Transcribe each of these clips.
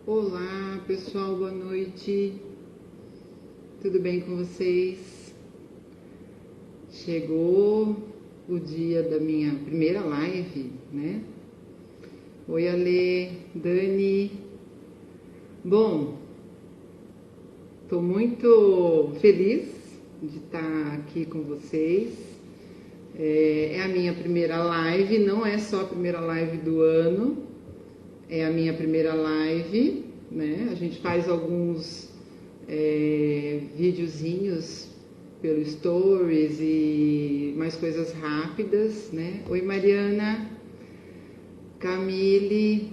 Olá pessoal, boa noite, tudo bem com vocês? Chegou o dia da minha primeira live, né? Oi Ale, Dani. Bom, tô muito feliz de estar aqui com vocês. É a minha primeira live, não é só a primeira live do ano, é a minha primeira live, né? A gente faz alguns videozinhos pelo Stories e mais coisas rápidas, né? Oi Mariana, Camille,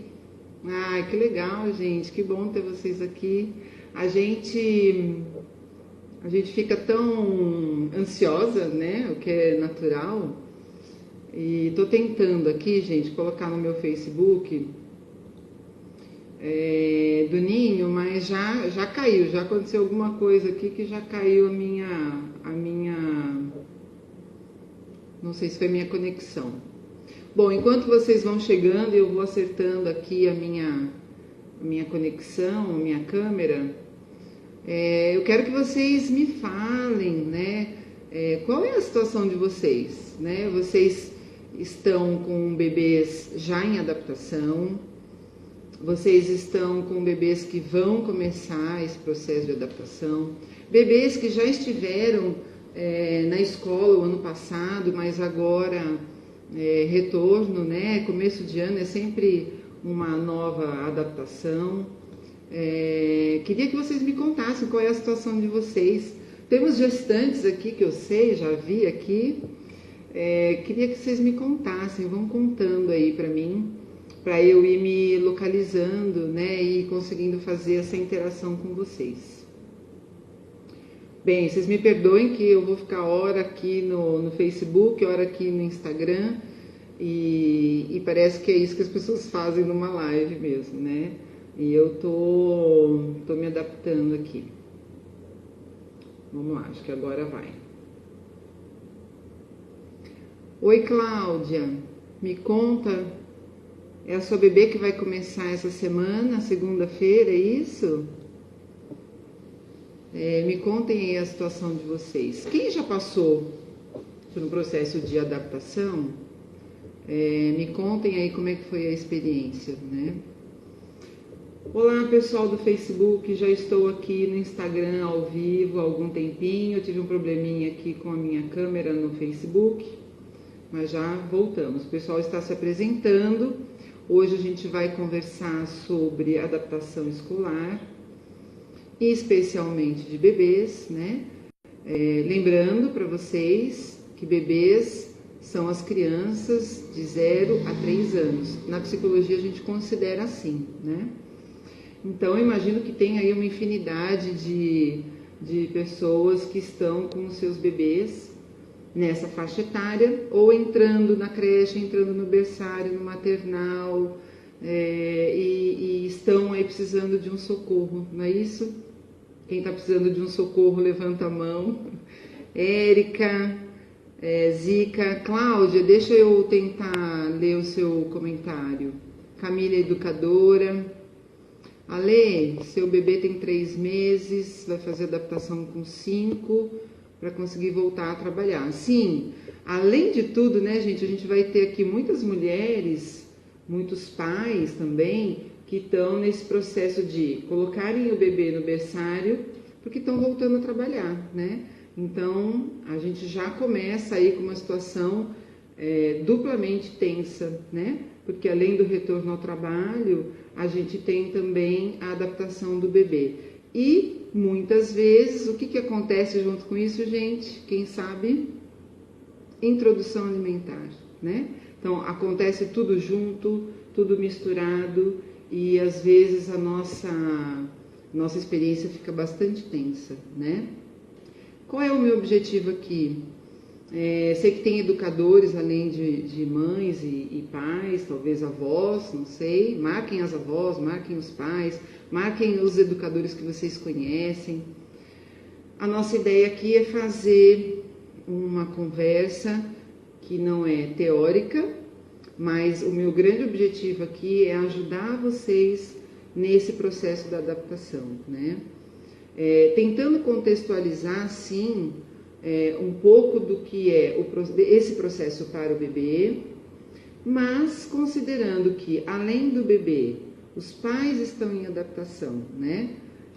ai que legal gente, que bom ter vocês aqui. A gente fica tão ansiosa, né? O que é natural. E tô tentando aqui, gente, colocar no meu Facebook do Ninho, mas já caiu, já aconteceu alguma coisa aqui que já caiu a minha, não sei se foi a minha conexão. Bom, enquanto vocês vão chegando, eu vou acertando aqui a minha conexão, a minha câmera. Eu quero que vocês me falem, né? Qual é a situação de vocês, né? Vocês estão com bebês já em adaptação? Vocês estão com bebês que vão começar esse processo de adaptação? Bebês que já estiveram na escola o ano passado, mas agora retorno, né? Começo de ano é sempre uma nova adaptação. Queria que vocês me contassem qual é a situação de vocês. Temos gestantes aqui que eu sei, já vi aqui. Queria que vocês me contassem, vão contando aí para mim, para eu ir me localizando, né, e conseguindo fazer essa interação com vocês. Bem, vocês me perdoem que eu vou ficar hora aqui no Facebook, hora aqui no Instagram, e parece que é isso que as pessoas fazem numa live mesmo, né? E eu tô me adaptando aqui. Vamos lá, acho que agora vai. Oi, Cláudia, me conta, é a sua bebê que vai começar essa semana, segunda-feira, é isso? Me contem aí a situação de vocês. Quem já passou por um processo de adaptação, me contem aí como é que foi a experiência, né? Olá pessoal do Facebook, já estou aqui no Instagram ao vivo há algum tempinho. Eu tive um probleminha aqui com a minha câmera no Facebook, mas já voltamos. O pessoal está se apresentando. Hoje a gente vai conversar sobre adaptação escolar, especialmente de bebês, né? Lembrando para vocês que bebês são as crianças de 0 a 3 anos. Na psicologia a gente considera assim, né? Então eu imagino que tem aí uma infinidade de pessoas que estão com os seus bebês nessa faixa etária, ou entrando na creche, entrando no berçário, no maternal, e estão aí precisando de um socorro, não é isso? Quem está precisando de um socorro, levanta a mão. Érica, Zica, Cláudia, deixa eu tentar ler o seu comentário. Camila, educadora. Ale, seu bebê tem 3 meses, vai fazer adaptação com 5 para conseguir voltar a trabalhar. Sim, além de tudo, né, gente, a gente vai ter aqui muitas mulheres, muitos pais também, que estão nesse processo de colocarem o bebê no berçário porque estão voltando a trabalhar, né? Então, a gente já começa aí com uma situação duplamente tensa, né? Porque além do retorno ao trabalho, a gente tem também a adaptação do bebê. E, muitas vezes, o que acontece junto com isso, gente? Quem sabe? Introdução alimentar, né? Então, acontece tudo junto, tudo misturado, e às vezes a nossa experiência fica bastante tensa, né? Qual é o meu objetivo aqui? Sei que tem educadores, além de mães e pais, talvez avós, não sei. Marquem as avós, marquem os pais, marquem os educadores que vocês conhecem. A nossa ideia aqui é fazer uma conversa que não é teórica, mas o meu grande objetivo aqui é ajudar vocês nesse processo da adaptação, né? Tentando contextualizar, sim, um pouco do que é esse processo para o bebê, mas considerando que, além do bebê, os pais estão em adaptação, né?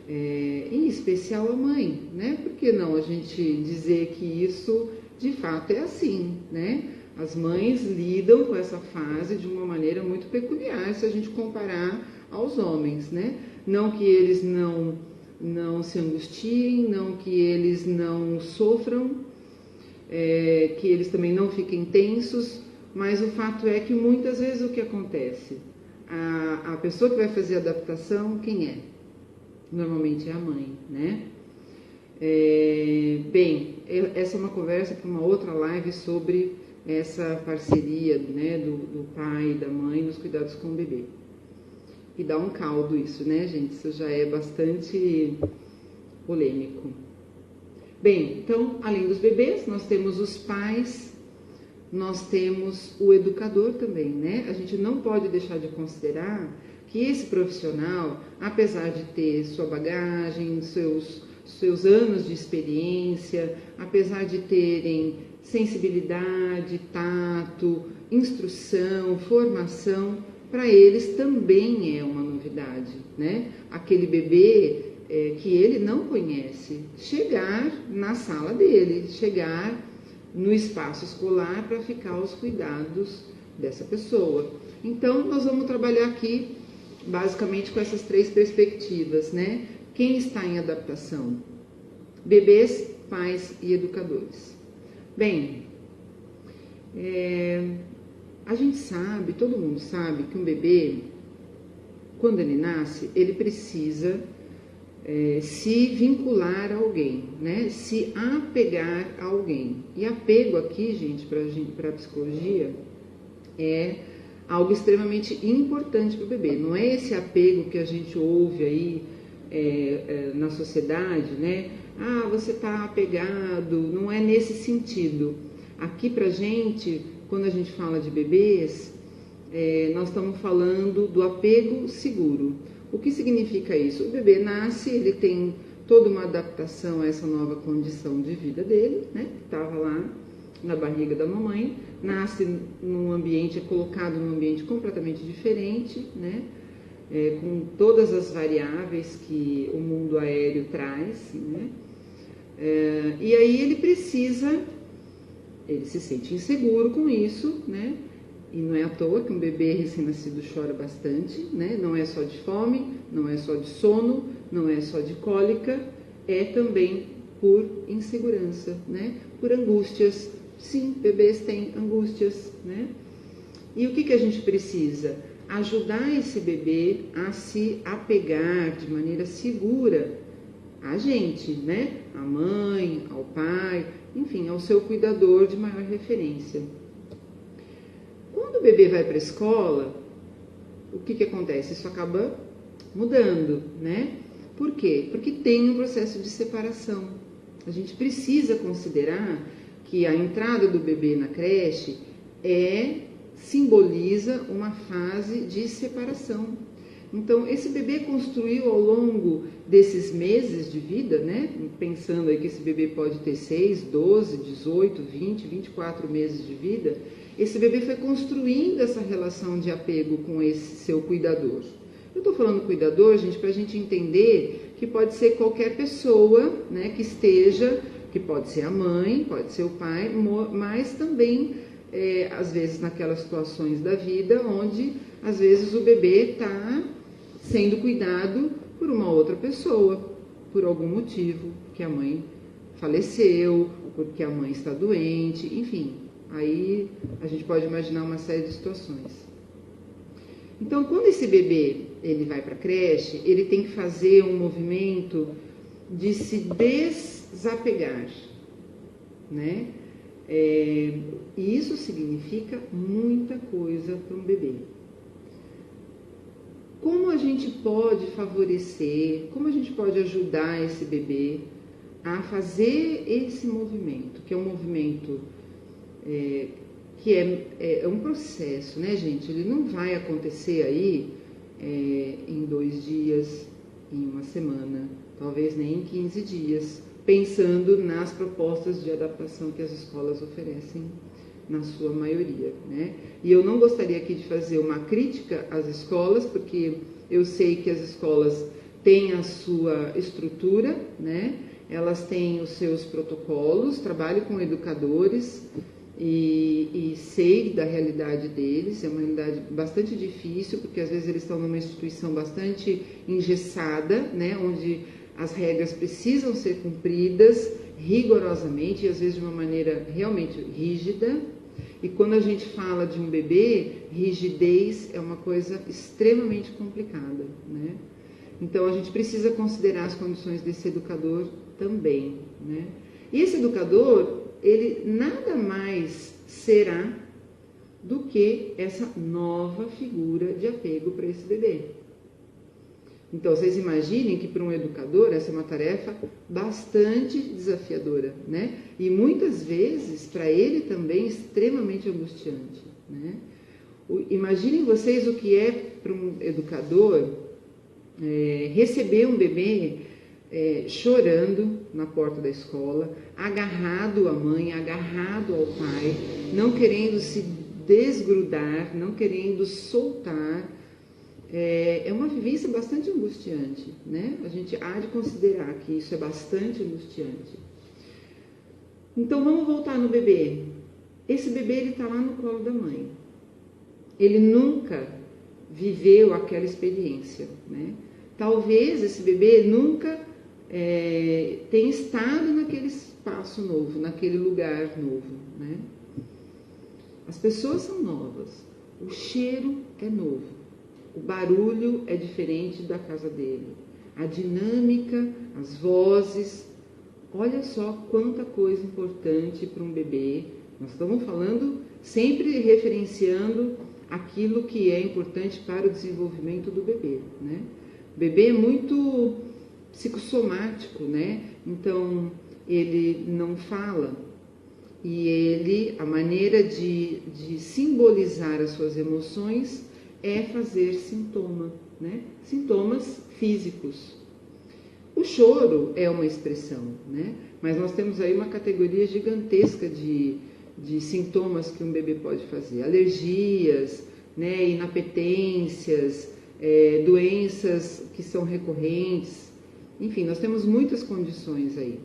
Em especial a mãe, né? Por que não a gente dizer que isso de fato é assim, né? As mães lidam com essa fase de uma maneira muito peculiar se a gente comparar aos homens, né? Não que eles não se angustiem, não que eles não sofram, que eles também não fiquem tensos, mas o fato é que muitas vezes o que acontece? A pessoa que vai fazer a adaptação, quem é? Normalmente é a mãe, né? Bem, essa é uma conversa para uma outra live sobre essa parceria, né, do pai e da mãe nos cuidados com o bebê. E dá um caldo isso, né, gente? Isso já é bastante polêmico. Bem, então, além dos bebês, nós temos os pais, nós temos o educador também, né? A gente não pode deixar de considerar que esse profissional, apesar de ter sua bagagem, seus anos de experiência, apesar de terem sensibilidade, tato, instrução, formação, para eles também é uma novidade, né? Aquele bebê que ele não conhece, chegar na sala dele, chegar no espaço escolar para ficar aos cuidados dessa pessoa. Então, nós vamos trabalhar aqui basicamente com essas três perspectivas, né? Quem está em adaptação? Bebês, pais e educadores. Bem, a gente sabe, todo mundo sabe que um bebê, quando ele nasce, ele precisa se vincular a alguém, né? Se apegar a alguém. E apego aqui, gente, para a psicologia, é algo extremamente importante para o bebê. Não é esse apego que a gente ouve aí na sociedade, né? Ah, você está apegado. Não é nesse sentido. Aqui pra gente, quando a gente fala de bebês, nós estamos falando do apego seguro. O que significa isso? O bebê nasce, ele tem toda uma adaptação a essa nova condição de vida dele, né? Que estava lá na barriga da mamãe, nasce num ambiente, é colocado num ambiente completamente diferente, né? Com todas as variáveis que o mundo aéreo traz, né? E aí ele se sente inseguro com isso, né? E não é à toa que um bebê recém-nascido chora bastante, né? Não é só de fome, não é só de sono, não é só de cólica, é também por insegurança, né? Por angústias. Sim, bebês têm angústias, né? E o que a gente precisa? Ajudar esse bebê a se apegar de maneira segura a gente, né? A mãe, ao pai, enfim, ao seu cuidador de maior referência. Quando o bebê vai para a escola, o que acontece? Isso acaba mudando, né? Por quê? Porque tem um processo de separação. A gente precisa considerar que a entrada do bebê na creche simboliza uma fase de separação. Então, esse bebê construiu ao longo desses meses de vida, né? Pensando aí que esse bebê pode ter 6, 12, 18, 20, 24 meses de vida, esse bebê foi construindo essa relação de apego com esse seu cuidador. Eu estou falando cuidador, gente, para a gente entender que pode ser qualquer pessoa, né, que esteja, que pode ser a mãe, pode ser o pai, mas também, às vezes, naquelas situações da vida onde, às vezes, o bebê está sendo cuidado por uma outra pessoa, por algum motivo, que a mãe faleceu, porque a mãe está doente, enfim. Aí a gente pode imaginar uma série de situações. Então, quando esse bebê ele vai para a creche, ele tem que fazer um movimento de se desapegar, né? E isso significa muita coisa para um bebê. Como a gente pode favorecer, como a gente pode ajudar esse bebê a fazer esse movimento, que é um movimento que é um processo, né, gente? Ele não vai acontecer aí em 2 dias, em uma semana, talvez nem em 15 dias, pensando nas propostas de adaptação que as escolas oferecem na sua maioria, né? E eu não gostaria aqui de fazer uma crítica às escolas, porque eu sei que as escolas têm a sua estrutura, né? Elas têm os seus protocolos, trabalho com educadores e sei da realidade deles. É uma realidade bastante difícil, porque às vezes eles estão numa instituição bastante engessada, né? Onde as regras precisam ser cumpridas rigorosamente e às vezes de uma maneira realmente rígida. E quando a gente fala de um bebê, rigidez é uma coisa extremamente complicada, né? Então a gente precisa considerar as condições desse educador também, né? E esse educador, ele nada mais será do que essa nova figura de apego para esse bebê. Então, vocês imaginem que para um educador essa é uma tarefa bastante desafiadora, né? E muitas vezes, para ele também, extremamente angustiante, né? Imaginem vocês o que é para um educador receber um bebê chorando na porta da escola, agarrado à mãe, agarrado ao pai, não querendo se desgrudar, não querendo soltar. É uma vivência bastante angustiante, né? A gente há de considerar que isso é bastante angustiante. Então vamos voltar no bebê. Esse bebê, ele está lá no colo da mãe. Ele nunca viveu aquela experiência, né? Talvez esse bebê nunca tenha estado naquele espaço novo, naquele lugar novo, né? As pessoas são novas, o cheiro é novo. O barulho é diferente da casa dele. A dinâmica, as vozes. Olha só quanta coisa importante para um bebê. Nós estamos falando, sempre referenciando aquilo que é importante para o desenvolvimento do bebê, né? O bebê é muito psicossomático, né? Então, ele não fala. E a maneira de simbolizar as suas emoções é fazer sintoma, né? Sintomas físicos. O choro é uma expressão, né? Mas nós temos aí uma categoria gigantesca de sintomas que um bebê pode fazer. Alergias, né? Inapetências, doenças que são recorrentes. Enfim, nós temos muitas condições aí.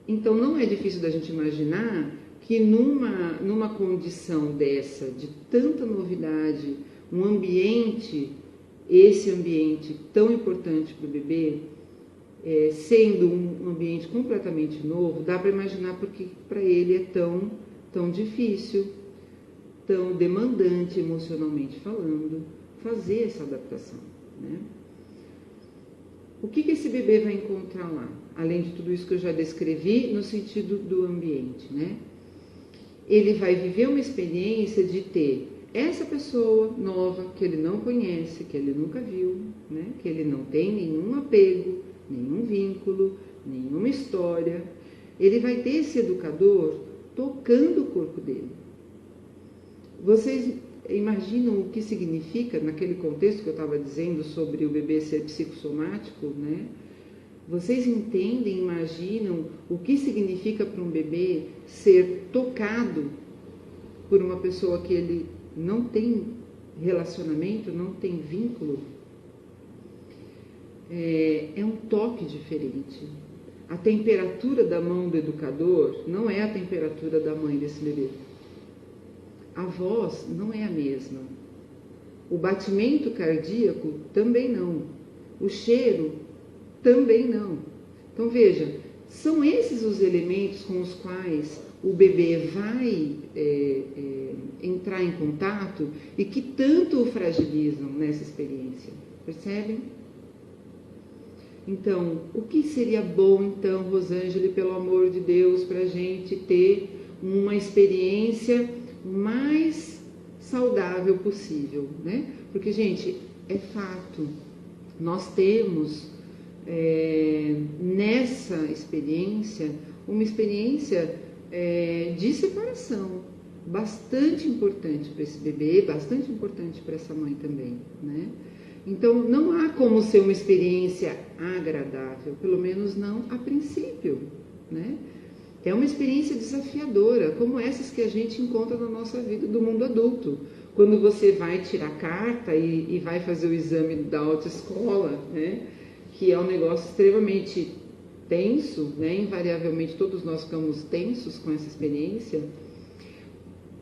Então, não é difícil da gente imaginar que numa condição dessa, de tanta novidade, esse ambiente tão importante para o bebê, sendo um ambiente completamente novo, dá para imaginar porque para ele é tão difícil, tão demandante emocionalmente falando, fazer essa adaptação, né? O que esse bebê vai encontrar lá? Além de tudo isso que eu já descrevi no sentido do ambiente, né? Ele vai viver uma experiência de ter essa pessoa nova que ele não conhece, que ele nunca viu, né? Que ele não tem nenhum apego, nenhum vínculo, nenhuma história. Ele vai ter esse educador tocando o corpo dele. Vocês imaginam o que significa, naquele contexto que eu estava dizendo sobre o bebê ser psicossomático, né? Vocês entendem, imaginam o que significa para um bebê ser tocado por uma pessoa que ele não tem relacionamento, não tem vínculo? É um toque diferente. A temperatura da mão do educador não é a temperatura da mãe desse bebê. A voz não é a mesma. O batimento cardíaco também não. O cheiro também não. Então veja, são esses os elementos com os quais o bebê vai entrar em contato e que tanto o fragilizam nessa experiência. Percebem? Então, o que seria bom então, Rosângela, pelo amor de Deus, para a gente ter uma experiência mais saudável possível, né? Porque, gente, é fato, nós temos nessa experiência uma experiência de separação, bastante importante para esse bebê, bastante importante para essa mãe também, né? Então, não há como ser uma experiência agradável, pelo menos não a princípio, né? É uma experiência desafiadora, como essas que a gente encontra na nossa vida do mundo adulto. Quando você vai tirar carta e vai fazer o exame da autoescola, né? Que é um negócio extremamente tenso, né? Invariavelmente todos nós ficamos tensos com essa experiência.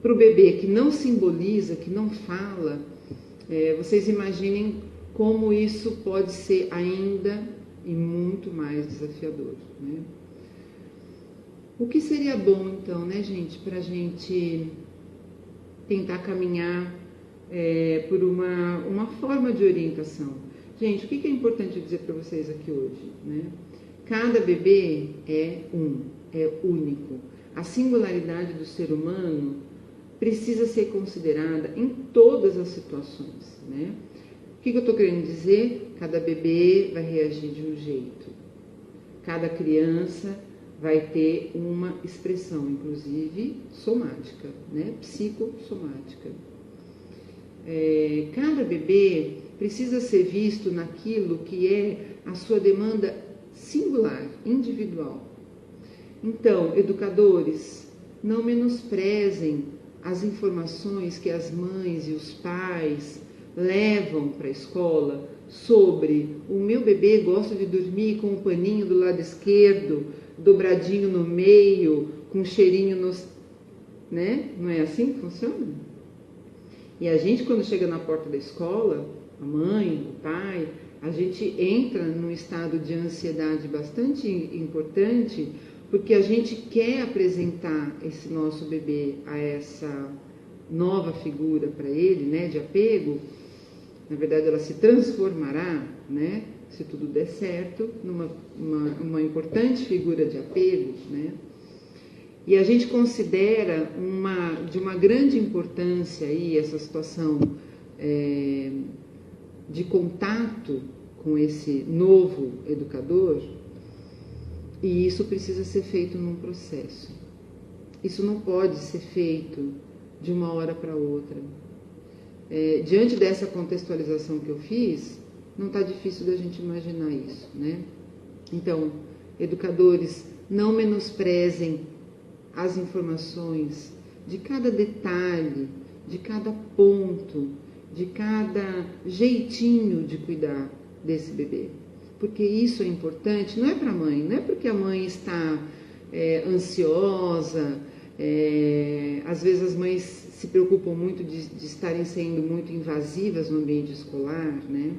Para o bebê que não simboliza, que não fala, vocês imaginem como isso pode ser ainda e muito mais desafiador, né? O que seria bom então, né, gente, para a gente tentar caminhar por uma forma de orientação? Gente, o que é importante dizer para vocês aqui hoje, né? Cada bebê é único. A singularidade do ser humano precisa ser considerada em todas as situações, né? O que eu estou querendo dizer? Cada bebê vai reagir de um jeito. Cada criança vai ter uma expressão, inclusive somática, né? Psicossomática. Cada bebê precisa ser visto naquilo que é a sua demanda singular, individual. Então, educadores, não menosprezem as informações que as mães e os pais levam para a escola sobre o meu bebê gosta de dormir com o paninho do lado esquerdo, dobradinho no meio, com cheirinho nos... né? Não é assim que funciona? E a gente, quando chega na porta da escola, a mãe, o pai, a gente entra num estado de ansiedade bastante importante, porque a gente quer apresentar esse nosso bebê a essa nova figura para ele, né, de apego. Na verdade, ela se transformará, né, se tudo der certo, numa uma importante figura de apego, né? E a gente considera de uma grande importância aí essa situação de contato com esse novo educador, e isso precisa ser feito num processo. Isso não pode ser feito de uma hora para outra. Diante dessa contextualização que eu fiz, não está difícil da gente imaginar isso, né? Então, educadores, não menosprezem as informações de cada detalhe, de cada ponto, de cada jeitinho de cuidar desse bebê. Porque isso é importante, não é para a mãe, não é porque a mãe está ansiosa, às vezes as mães se preocupam muito de estarem sendo muito invasivas no ambiente escolar, né?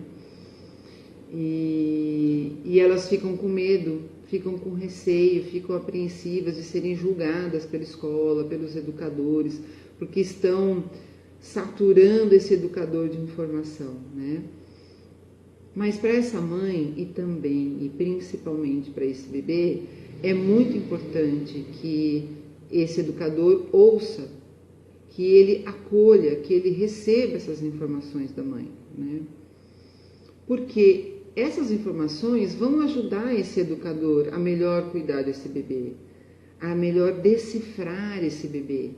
E elas ficam com medo, ficam com receio, ficam apreensivas de serem julgadas pela escola, pelos educadores, porque estão saturando esse educador de informação, né? Mas para essa mãe e também e principalmente para esse bebê, é muito importante que esse educador ouça, que ele acolha, que ele receba essas informações da mãe, né? Porque essas informações vão ajudar esse educador a melhor cuidar desse bebê, a melhor decifrar esse bebê,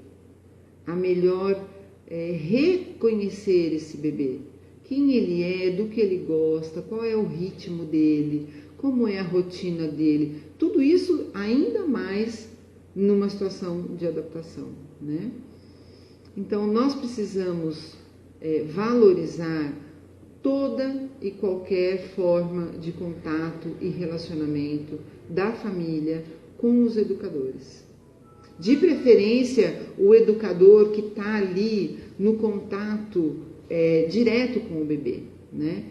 a melhor reconhecer esse bebê. Quem ele é, do que ele gosta, qual é o ritmo dele, como é a rotina dele. Tudo isso ainda mais numa situação de adaptação, né? Então, nós precisamos valorizar toda e qualquer forma de contato e relacionamento da família com os educadores. De preferência, o educador que está ali no contato direto com o bebê, né?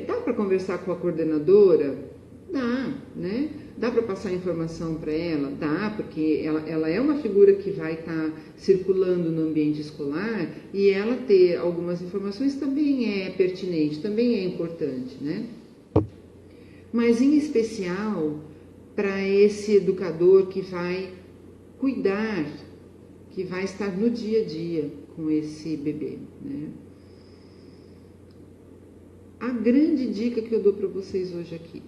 Dá para conversar com a coordenadora? Dá, né? Dá para passar informação para ela? Dá, porque ela é uma figura que vai estar circulando no ambiente escolar, e ela ter algumas informações também é pertinente, também é importante, né? Mas em especial para esse educador que vai cuidar, que vai estar no dia a dia com esse bebê, né? A grande dica que eu dou para vocês hoje aqui: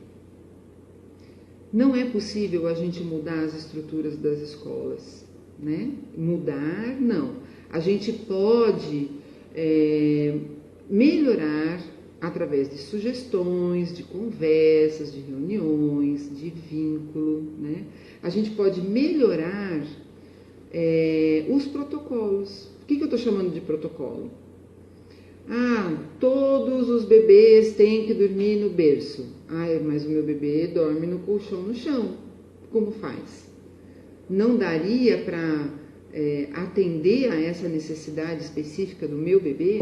não é possível a gente mudar as estruturas das escolas. né? Mudar, não. A gente pode melhorar através de sugestões, de conversas, de reuniões, de vínculo, né? A gente pode melhorar os protocolos. O que eu estou chamando de protocolo? Todos os bebês têm que dormir no berço. Mas o meu bebê dorme no colchão no chão. Como faz? Não daria para atender a essa necessidade específica do meu bebê?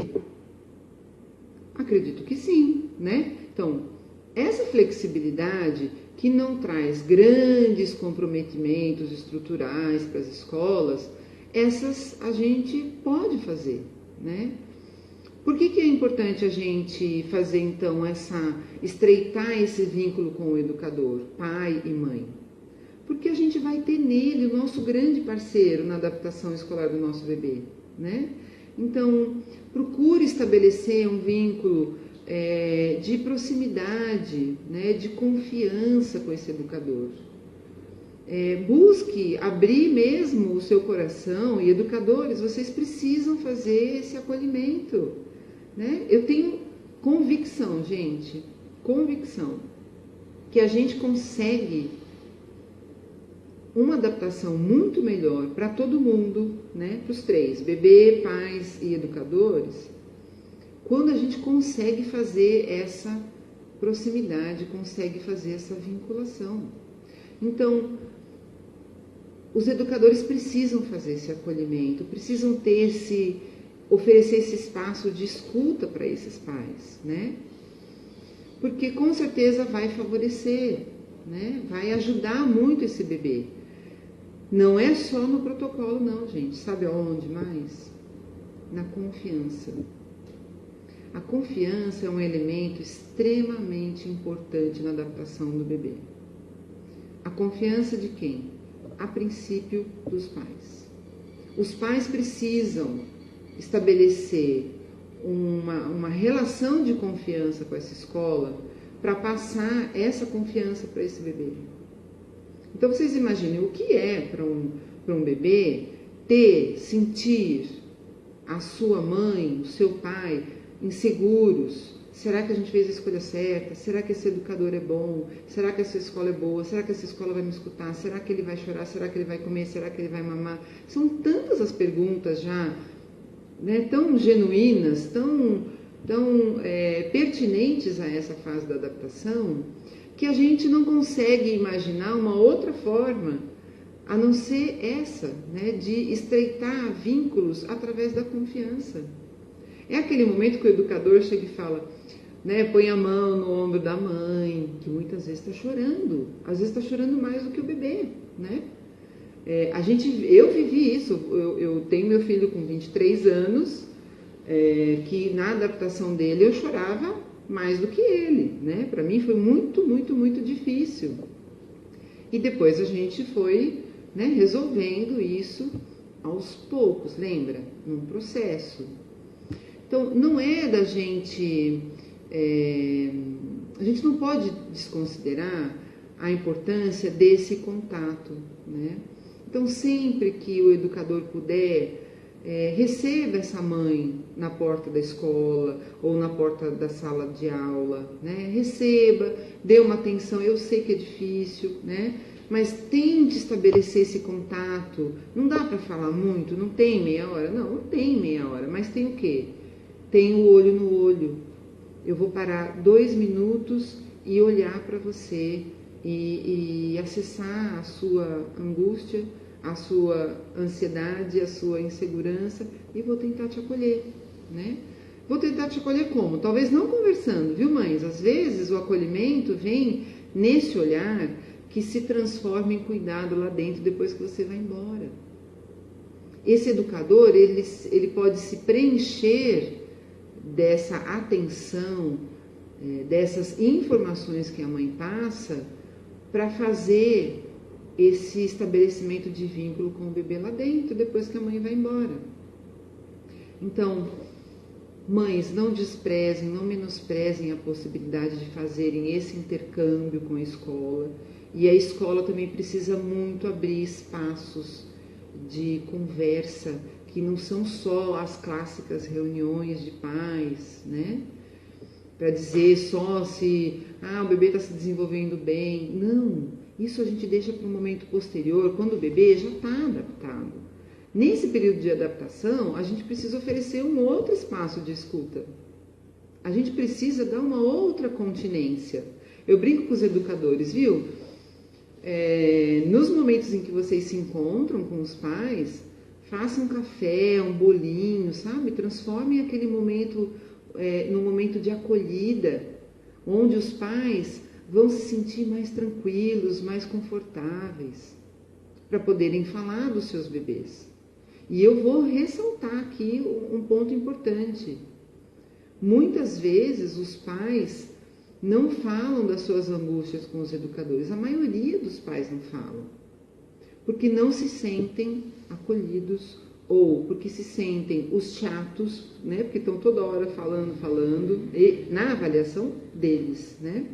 Acredito que sim, né? Então, essa flexibilidade que não traz grandes comprometimentos estruturais para as escolas, essas a gente pode fazer, né? Por que é importante a gente fazer, então, estreitar esse vínculo com o educador, pai e mãe? Porque a gente vai ter nele o nosso grande parceiro na adaptação escolar do nosso bebê, né? Então, procure estabelecer um vínculo de proximidade, né, de confiança com esse educador. Busque abrir mesmo o seu coração, e educadores, vocês precisam fazer esse acolhimento, né? Eu tenho convicção, gente, que a gente consegue uma adaptação muito melhor para todo mundo, né? Para os três, bebê, pais e educadores, quando a gente consegue fazer essa proximidade, consegue fazer essa vinculação. Então, os educadores precisam fazer esse acolhimento, precisam oferecer esse espaço de escuta para esses pais, né? Porque com certeza vai favorecer, né? Vai ajudar muito esse bebê. Não é só no protocolo, não, gente. Sabe aonde mais? Na confiança. A confiança é um elemento extremamente importante na adaptação do bebê. A confiança de quem? A princípio, dos pais. Os pais precisam estabelecer uma relação de confiança com essa escola para passar essa confiança para esse bebê. Então, vocês imaginem o que é para um bebê sentir a sua mãe, o seu pai inseguros. Será que a gente fez a escolha certa? Será que esse educador é bom? Será que essa escola é boa? Será que essa escola vai me escutar? Será que ele vai chorar? Será que ele vai comer? Será que ele vai mamar? São tantas as perguntas já, né, tão genuínas, tão pertinentes a essa fase da adaptação, que a gente não consegue imaginar uma outra forma a não ser essa, né, de estreitar vínculos através da confiança. É aquele momento que o educador chega e fala, né, põe a mão no ombro da mãe, que muitas vezes está chorando, às vezes está chorando mais do que o bebê, né? Eu vivi isso, eu tenho meu filho com 23 anos, que na adaptação dele eu chorava mais do que ele, né? Para mim foi muito, muito, muito difícil. E depois a gente foi, né, resolvendo isso aos poucos, lembra? Num processo. Então, não é da gente... a gente não pode desconsiderar a importância desse contato, né? Então, sempre que o educador puder, receba essa mãe na porta da escola ou na porta da sala de aula, né? Receba, dê uma atenção, eu sei que é difícil, né? Mas tente estabelecer esse contato. Não dá para falar muito, não tem meia hora? Não tem meia hora, mas tem o quê? Tem o olho no olho. Eu vou parar 2 minutos e olhar para você e acessar a sua angústia, a sua ansiedade, a sua insegurança, e vou tentar te acolher, né? Vou tentar te acolher como? Talvez não conversando, viu, mães? Às vezes o acolhimento vem nesse olhar que se transforma em cuidado lá dentro depois que você vai embora. Esse educador, ele pode se preencher dessa atenção, dessas informações que a mãe passa, para fazer esse estabelecimento de vínculo com o bebê lá dentro, depois que a mãe vai embora. Então, mães, não desprezem, não menosprezem a possibilidade de fazerem esse intercâmbio com a escola. E a escola também precisa muito abrir espaços de conversa, que não são só as clássicas reuniões de pais, né? Para dizer só se o bebê está se desenvolvendo bem. Não, isso a gente deixa para um momento posterior, quando o bebê já está adaptado. Nesse período de adaptação, a gente precisa oferecer um outro espaço de escuta. A gente precisa dar uma outra continência. Eu brinco com os educadores, viu? Nos momentos em que vocês se encontram com os pais, façam um café, um bolinho, sabe? Transformem aquele momento num momento de acolhida, onde os pais vão se sentir mais tranquilos, mais confortáveis, para poderem falar dos seus bebês. E eu vou ressaltar aqui um ponto importante. Muitas vezes os pais não falam das suas angústias com os educadores. A maioria dos pais não falam. Porque não se sentem acolhidos ou porque se sentem os chatos, né? Porque estão toda hora falando, e na avaliação deles, né?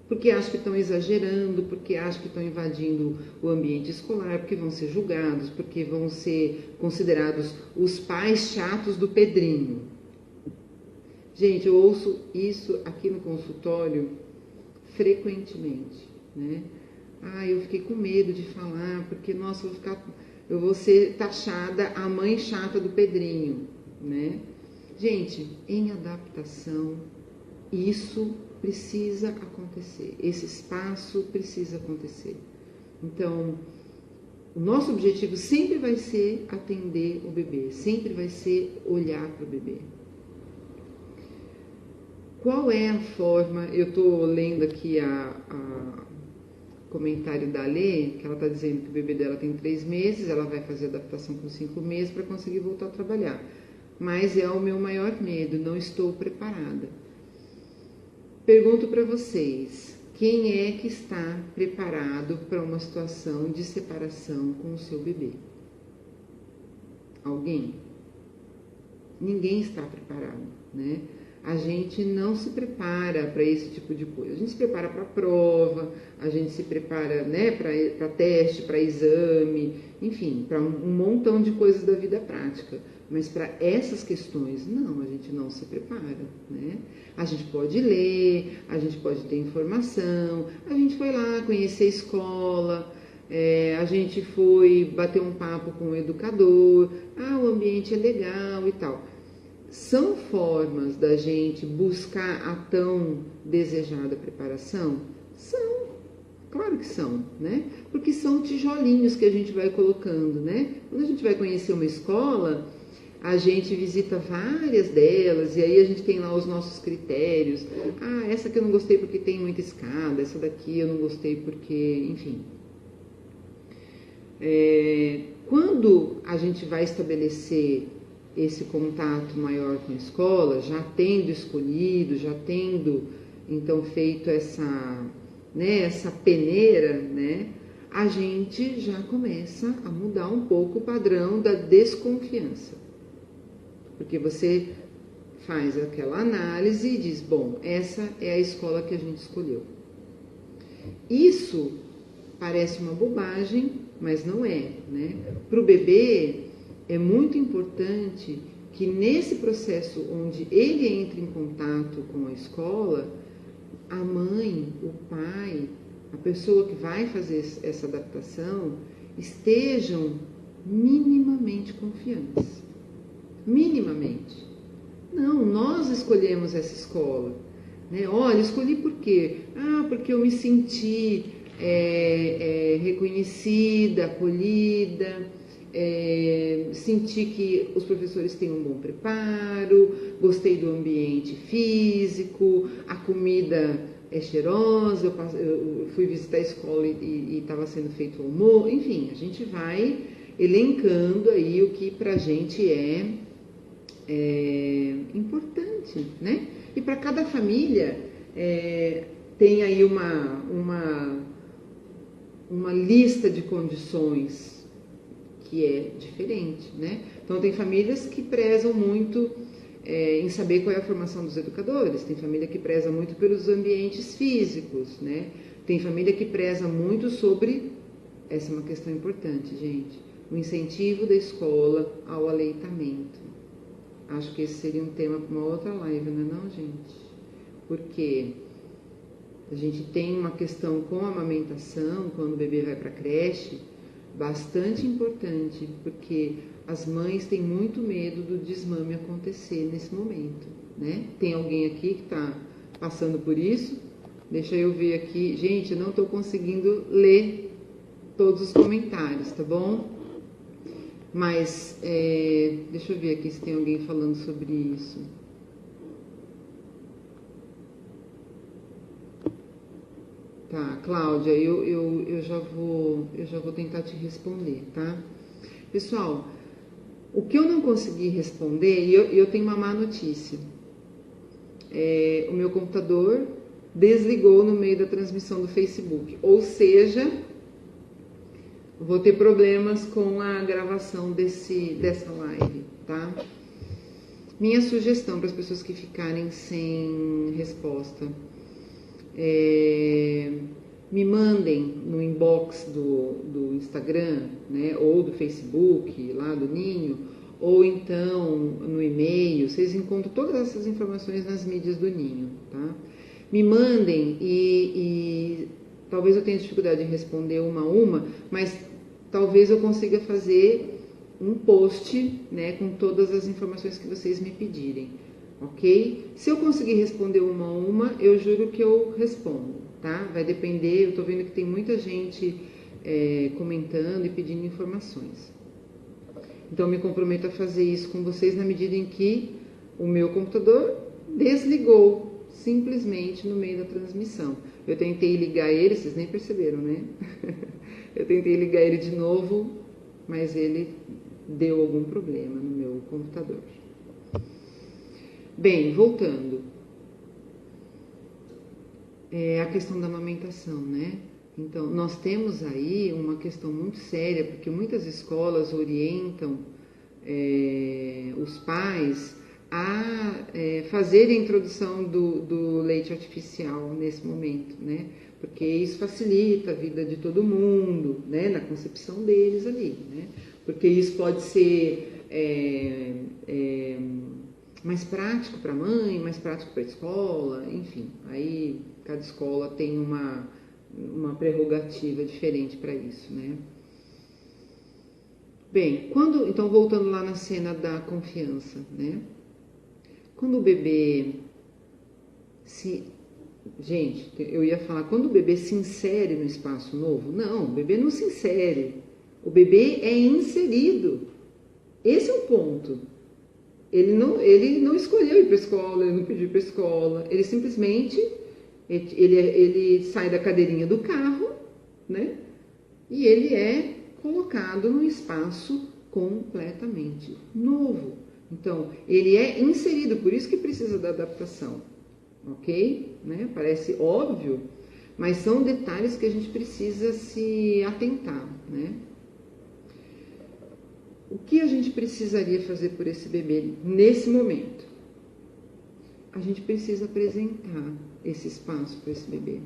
Porque acham que estão exagerando, porque acham que estão invadindo o ambiente escolar, porque vão ser julgados, porque vão ser considerados os pais chatos do Pedrinho. Gente, eu ouço isso aqui no consultório frequentemente, né? Eu fiquei com medo de falar, porque, nossa, eu vou ser taxada a mãe chata do Pedrinho, né? Gente, em adaptação, isso precisa acontecer, esse espaço precisa acontecer. Então, o nosso objetivo sempre vai ser atender o bebê, sempre vai ser olhar para o bebê. Qual é a forma, eu estou lendo aqui a comentário da Lê, que ela está dizendo que o bebê dela tem 3 meses, ela vai fazer adaptação com 5 meses para conseguir voltar a trabalhar. Mas é o meu maior medo, não estou preparada. Pergunto para vocês, quem é que está preparado para uma situação de separação com o seu bebê? Alguém? Ninguém está preparado, né? A gente não se prepara para esse tipo de coisa. A gente se prepara para prova, a gente se prepara, né, para teste, para exame, enfim, para um montão de coisas da vida prática. Mas para essas questões, não, a gente não se prepara, né? A gente pode ler, a gente pode ter informação, a gente foi lá conhecer a escola, a gente foi bater um papo com o educador, o ambiente é legal e tal. São formas da gente buscar a tão desejada preparação? São, claro que são, né? Porque são tijolinhos que a gente vai colocando, né? Quando a gente vai conhecer uma escola, a gente visita várias delas e aí a gente tem lá os nossos critérios. Essa aqui eu não gostei porque tem muita escada, essa daqui eu não gostei porque, enfim. Quando a gente vai estabelecer esse contato maior com a escola, já tendo escolhido, já tendo então feito essa peneira, né, a gente já começa a mudar um pouco o padrão da desconfiança. Porque você faz aquela análise e diz, bom, essa é a escola que a gente escolheu. Isso parece uma bobagem, mas não é, né? Para o bebê, é muito importante que nesse processo onde ele entra em contato com a escola, a mãe, o pai, a pessoa que vai fazer essa adaptação, estejam minimamente confiantes. Minimamente. Não, nós escolhemos essa escola, né? Olha, escolhi por quê? Porque eu me senti reconhecida, acolhida, senti que os professores têm um bom preparo, gostei do ambiente físico, a comida é cheirosa, eu fui visitar a escola e estava sendo feito o almoço, enfim, a gente vai elencando aí o que pra gente é importante, né? E para cada família tem aí uma lista de condições que é diferente, né? Então tem famílias que prezam muito em saber qual é a formação dos educadores, tem família que preza muito pelos ambientes físicos, né? Tem família que preza muito sobre, essa é uma questão importante, gente, o incentivo da escola ao aleitamento. Acho que esse seria um tema para uma outra live, não é não, gente? Porque a gente tem uma questão com a amamentação, quando o bebê vai para a creche, bastante importante, porque as mães têm muito medo do desmame acontecer nesse momento, né? Tem alguém aqui que está passando por isso? Deixa eu ver aqui. Gente, eu não estou conseguindo ler todos os comentários, tá bom? Mas, deixa eu ver aqui se tem alguém falando sobre isso. Tá, Cláudia, eu já vou tentar te responder, tá? Pessoal, o que eu não consegui responder, e eu tenho uma má notícia. O meu computador desligou no meio da transmissão do Facebook, ou seja, vou ter problemas com a gravação dessa live, tá? Minha sugestão para as pessoas que ficarem sem resposta, me mandem no inbox do Instagram, né, ou do Facebook, lá do Ninho, ou então no e-mail. Vocês encontram todas essas informações nas mídias do Ninho, tá? Me mandem e talvez eu tenha dificuldade em responder uma a uma, mas talvez eu consiga fazer um post, né, com todas as informações que vocês me pedirem, ok? Se eu conseguir responder uma a uma, eu juro que eu respondo, tá? Vai depender, eu tô vendo que tem muita gente comentando e pedindo informações. Então, eu me comprometo a fazer isso com vocês na medida em que o meu computador desligou simplesmente no meio da transmissão. Eu tentei ligar ele, vocês nem perceberam, né? Eu tentei ligar ele de novo, mas ele deu algum problema no meu computador. Bem, voltando. A questão da amamentação, né? Então, nós temos aí uma questão muito séria, porque muitas escolas orientam os pais a fazer a introdução do leite artificial nesse momento, né? Porque isso facilita a vida de todo mundo, né? Na concepção deles ali, né? Porque isso pode ser mais prático para a mãe, mais prático para a escola, enfim. Aí cada escola tem uma prerrogativa diferente para isso, né? Bem, então voltando lá na cena da confiança, né? Quando o bebê Gente, eu ia falar, quando o bebê se insere no espaço novo, não, o bebê não se insere, o bebê é inserido. Esse é o ponto. Ele não escolheu ir para a escola, ele não pediu para a escola, ele simplesmente ele sai da cadeirinha do carro, né? E ele é colocado num espaço completamente novo. Então, ele é inserido, por isso que precisa da adaptação, ok? Né? Parece óbvio, mas são detalhes que a gente precisa se atentar, né? O que a gente precisaria fazer por esse bebê nesse momento? A gente precisa apresentar esse espaço para esse bebê,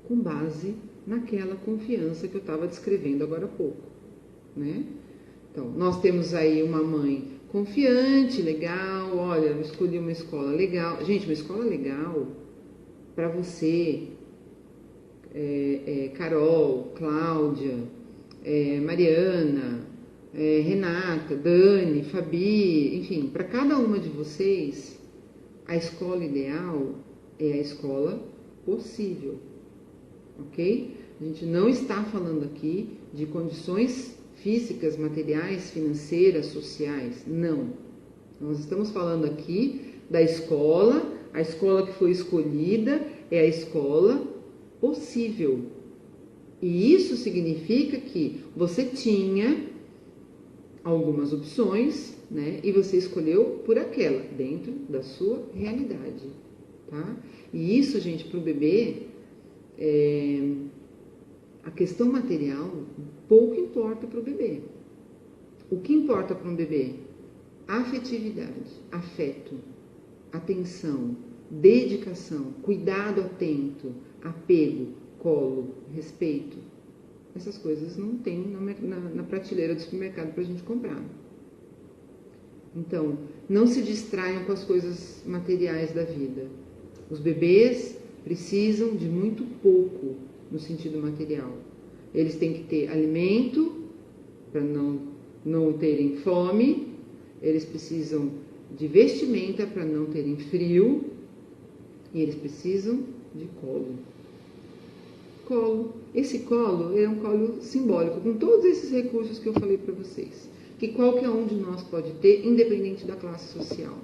com base naquela confiança que eu estava descrevendo agora há pouco, né? Então, nós temos aí uma mãe confiante, legal, olha, eu escolhi uma escola legal. Gente, uma escola legal para você, Carol, Cláudia, Mariana, Renata, Dani, Fabi, enfim, para cada uma de vocês, a escola ideal é a escola possível, ok? A gente não está falando aqui de condições físicas, materiais, financeiras, sociais, não. Nós estamos falando aqui da escola, a escola que foi escolhida é a escola possível. E isso significa que você tinha algumas opções, né? E você escolheu por aquela, dentro da sua realidade, tá? E isso, gente, para o bebê, a questão material pouco importa para o bebê. O que importa para um bebê? Afetividade, afeto, atenção, dedicação, cuidado atento, apego, colo, respeito. essas coisas não tem na prateleira do supermercado para a gente comprar. Então, não se distraiam com as coisas materiais da vida. Os bebês precisam de muito pouco no sentido material. Eles têm que ter alimento para não terem fome, eles precisam de vestimenta para não terem frio e eles precisam de colo. Colo. Esse colo é um colo simbólico, com todos esses recursos que eu falei para vocês, que qualquer um de nós pode ter, independente da classe social.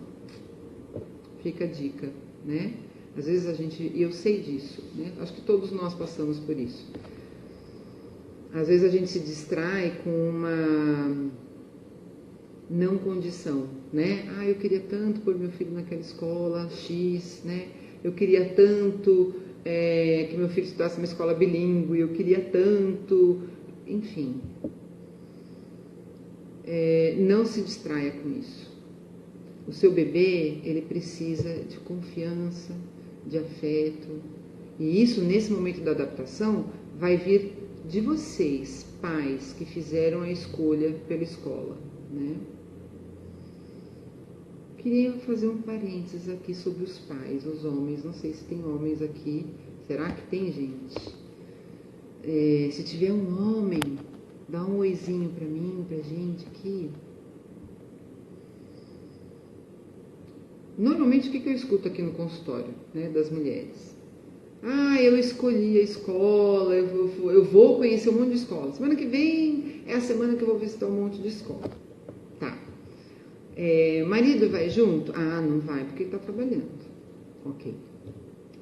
Fica a dica, né? Às vezes eu sei disso, né? Acho que todos nós passamos por isso. Às vezes a gente se distrai com uma não condição, né? Eu queria tanto pôr meu filho naquela escola X, né? Eu queria tanto que meu filho estudasse numa escola bilíngue, eu queria tanto, enfim. Não se distraia com isso. O seu bebê, ele precisa de confiança, de afeto, e isso, nesse momento da adaptação, vai vir de vocês, pais, que fizeram a escolha pela escola, né? Queria fazer um parênteses aqui sobre os pais, os homens. Não sei se tem homens aqui. Será que tem, gente? Se tiver um homem, dá um oizinho pra mim, pra gente aqui. Normalmente, o que eu escuto aqui no consultório, né, das mulheres? Eu escolhi a escola, eu vou conhecer um monte de escola. Semana que vem é a semana que eu vou visitar um monte de escola. Tá. Marido vai junto? Não vai, porque ele está trabalhando. Ok.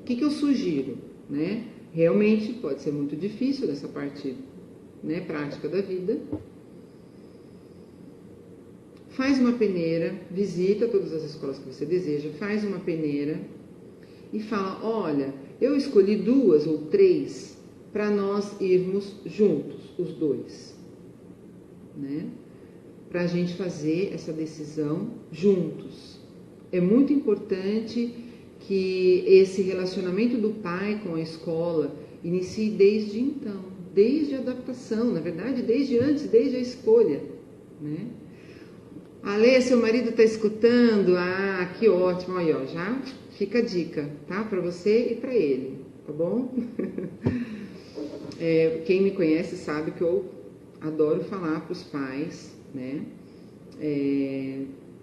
O que eu sugiro? Né? Realmente pode ser muito difícil dessa parte, né, prática da vida. Faz uma peneira, visita todas as escolas que você deseja, faz uma peneira e fala, olha, eu escolhi 2 ou 3 para nós irmos juntos, os 2, né? Para a gente fazer essa decisão juntos. É muito importante que esse relacionamento do pai com a escola inicie desde então, desde a adaptação, na verdade, desde antes, desde a escolha, né? Ale, seu marido está escutando? Que ótimo, aí ó, já fica a dica, tá? Para você e para ele, tá bom? Quem me conhece sabe que eu adoro falar para os pais, né?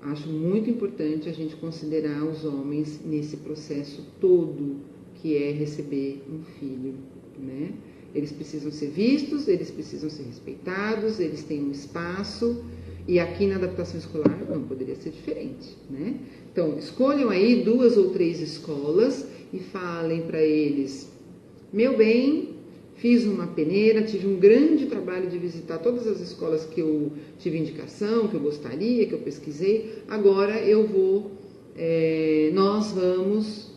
Acho muito importante a gente considerar os homens nesse processo todo que é receber um filho, né? Eles precisam ser vistos, eles precisam ser respeitados, eles têm um espaço, e aqui na adaptação escolar não poderia ser diferente, né? Então, escolham aí 2 ou 3 escolas e falem para eles, meu bem, fiz uma peneira, tive um grande trabalho de visitar todas as escolas que eu tive indicação, que eu gostaria, que eu pesquisei. Agora nós vamos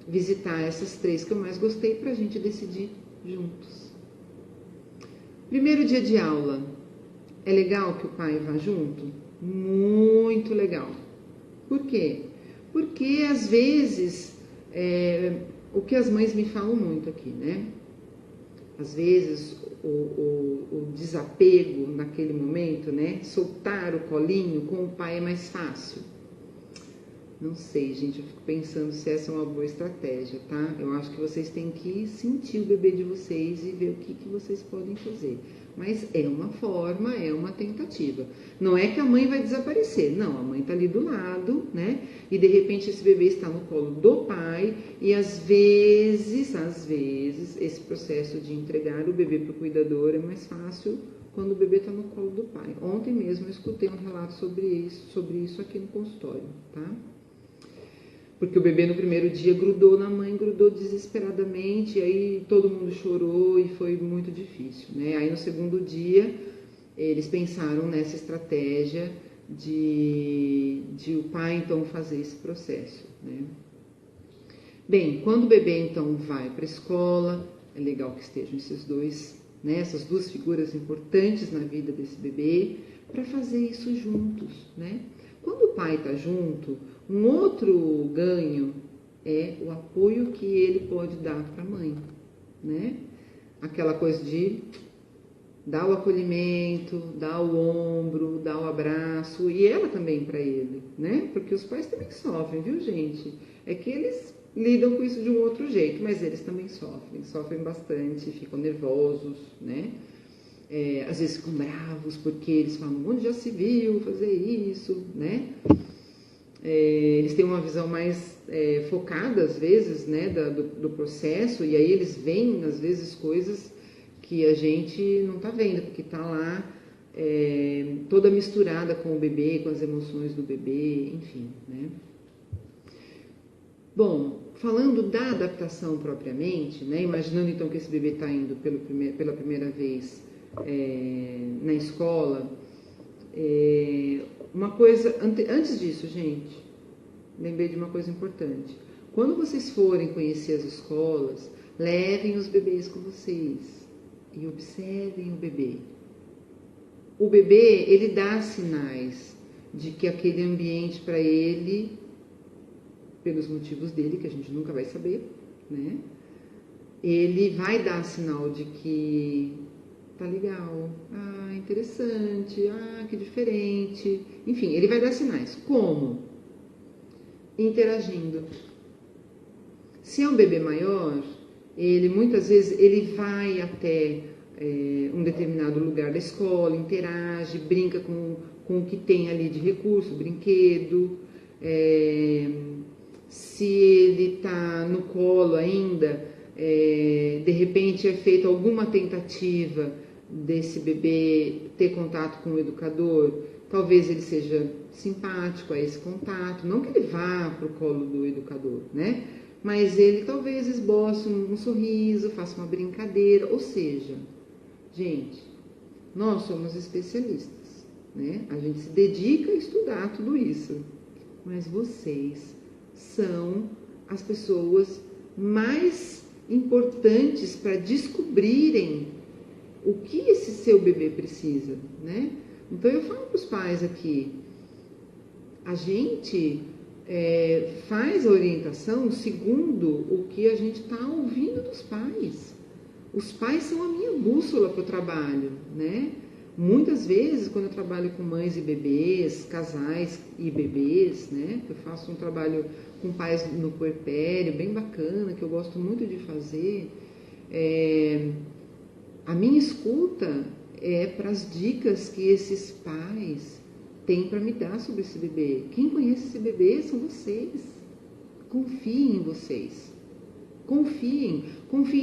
visitar essas 3 que eu mais gostei para a gente decidir juntos. Primeiro dia de aula, é legal que o pai vá junto? Muito legal. Por quê? Porque às vezes, o que as mães me falam muito aqui, né? Às vezes o desapego naquele momento, né? Soltar o colinho com o pai é mais fácil. Não sei, gente, eu fico pensando se essa é uma boa estratégia, tá? Eu acho que vocês têm que sentir o bebê de vocês e ver o que vocês podem fazer. Mas é uma forma, é uma tentativa. Não é que a mãe vai desaparecer, não, a mãe tá ali do lado, né? E de repente esse bebê está no colo do pai e às vezes, esse processo de entregar o bebê para o cuidador é mais fácil quando o bebê está no colo do pai. Ontem mesmo eu escutei um relato sobre isso aqui no consultório, tá? Porque o bebê no primeiro dia grudou na mãe, grudou desesperadamente, e aí todo mundo chorou e foi muito difícil, né? Aí no segundo dia, eles pensaram nessa estratégia de o pai então fazer esse processo, né? Bem, quando o bebê então vai para a escola, é legal que estejam esses dois, né? Essas 2 figuras importantes na vida desse bebê, para fazer isso juntos, né? Quando o pai está junto, um outro ganho é o apoio que ele pode dar para a mãe, né? Aquela coisa de dá o acolhimento, dá o ombro, dá o abraço, e ela também para ele, né? Porque os pais também sofrem, viu, gente? É que eles lidam com isso de um outro jeito, mas eles também sofrem bastante, ficam nervosos, né? Às vezes ficam bravos porque eles falam, onde já se viu fazer isso, né? Eles têm uma visão mais focada, às vezes, né, do processo, e aí eles veem, às vezes, coisas que a gente não está vendo, porque está lá toda misturada com o bebê, com as emoções do bebê, enfim, né? Bom, falando da adaptação propriamente, né, imaginando então que esse bebê está indo pela primeira vez na escola, uma coisa, antes disso, gente, lembrei de uma coisa importante. Quando vocês forem conhecer as escolas, levem os bebês com vocês e observem o bebê. O bebê, ele dá sinais de que aquele ambiente para ele, pelos motivos dele, que a gente nunca vai saber, né? Ele vai dar sinal de que tá legal, interessante, que diferente. Enfim, ele vai dar sinais. Como? Interagindo. Se é um bebê maior, ele muitas vezes ele vai até um determinado lugar da escola, interage, brinca com o que tem ali de recurso, brinquedo. Se ele está no colo ainda, de repente é feita alguma tentativa desse bebê ter contato com o educador, talvez ele seja simpático a esse contato, não que ele vá para o colo do educador, né? Mas ele talvez esboce um sorriso, faça uma brincadeira, ou seja, gente, nós somos especialistas, né? A gente se dedica a estudar tudo isso, mas vocês são as pessoas mais importantes para descobrirem o que esse seu bebê precisa, né? Então eu falo para os pais aqui, a gente faz a orientação segundo o que a gente está ouvindo dos pais. Os pais são a minha bússola para o trabalho, né? Muitas vezes, quando eu trabalho com mães e bebês, casais e bebês, né? Eu faço um trabalho com pais no puerpério, bem bacana, que eu gosto muito de fazer. A minha escuta é para as dicas que esses pais têm para me dar sobre esse bebê. Quem conhece esse bebê são vocês. Confiem em vocês. Confiem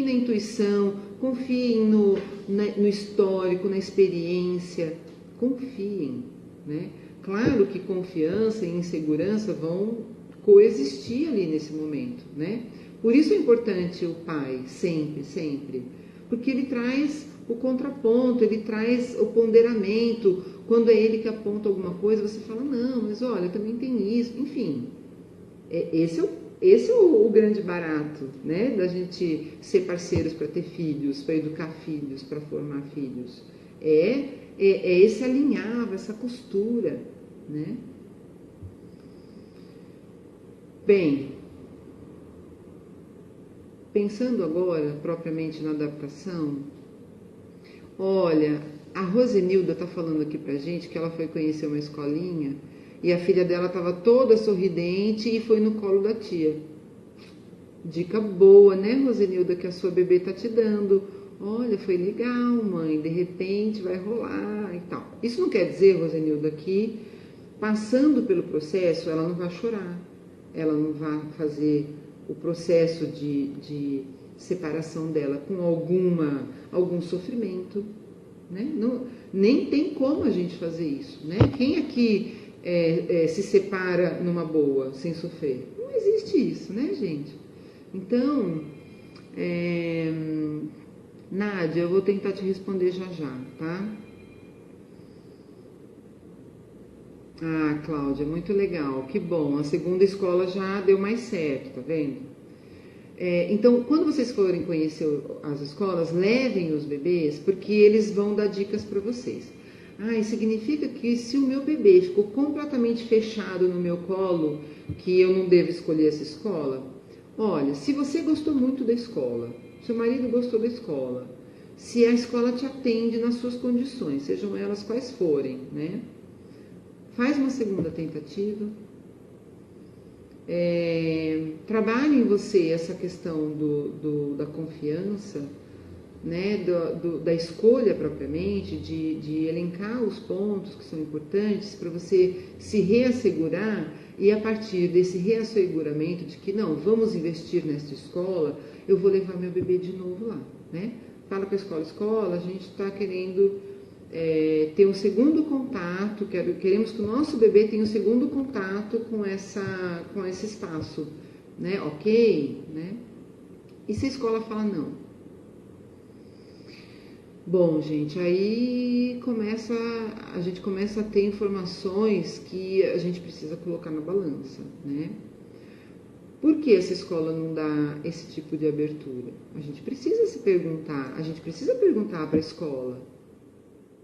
na intuição, confiem no histórico, na experiência. Confiem, né? Claro que confiança e insegurança vão coexistir ali nesse momento, né? Por isso é importante o pai, sempre, porque ele traz o contraponto, ele traz o ponderamento. Quando é ele que aponta alguma coisa, você fala, não, mas olha, também tem isso. Enfim, esse é o grande barato, né? Da gente ser parceiros para ter filhos, para educar filhos, para formar filhos. É esse alinhavo, essa costura, né? Bem, pensando agora propriamente na adaptação, olha, a Rosenilda está falando aqui pra gente que ela foi conhecer uma escolinha e a filha dela estava toda sorridente e foi no colo da tia. Dica boa, né, Rosenilda, que a sua bebê tá te dando. Olha, foi legal, mãe, de repente vai rolar e tal. Isso não quer dizer, Rosenilda, que passando pelo processo ela não vai chorar, ela não vai fazer o processo de separação dela com algum sofrimento, né? Não, nem tem como a gente fazer isso, né? Quem aqui se separa numa boa, sem sofrer? Não existe isso, né, gente? Então, Nádia, eu vou tentar te responder já, tá? Cláudia, muito legal, que bom, a segunda escola já deu mais certo, tá vendo? Então, quando vocês forem conhecer as escolas, levem os bebês, porque eles vão dar dicas para vocês. Isso significa que se o meu bebê ficou completamente fechado no meu colo, que eu não devo escolher essa escola? Olha, se você gostou muito da escola, seu marido gostou da escola, se a escola te atende nas suas condições, sejam elas quais forem, né? Faz uma segunda tentativa. Trabalhe em você essa questão da confiança, né, da escolha propriamente, de elencar os pontos que são importantes para você se reassegurar, e a partir desse reasseguramento de que não, vamos investir nesta escola, eu vou levar meu bebê de novo lá, né? Fala com a escola, a gente está querendo ter um segundo contato, queremos que o nosso bebê tenha um segundo contato com esse espaço, né? Ok, né? E se a escola fala não? Bom, gente, aí a gente começa a ter informações que a gente precisa colocar na balança, né? Por que essa escola não dá esse tipo de abertura? A gente precisa se perguntar, a gente precisa perguntar para a escola,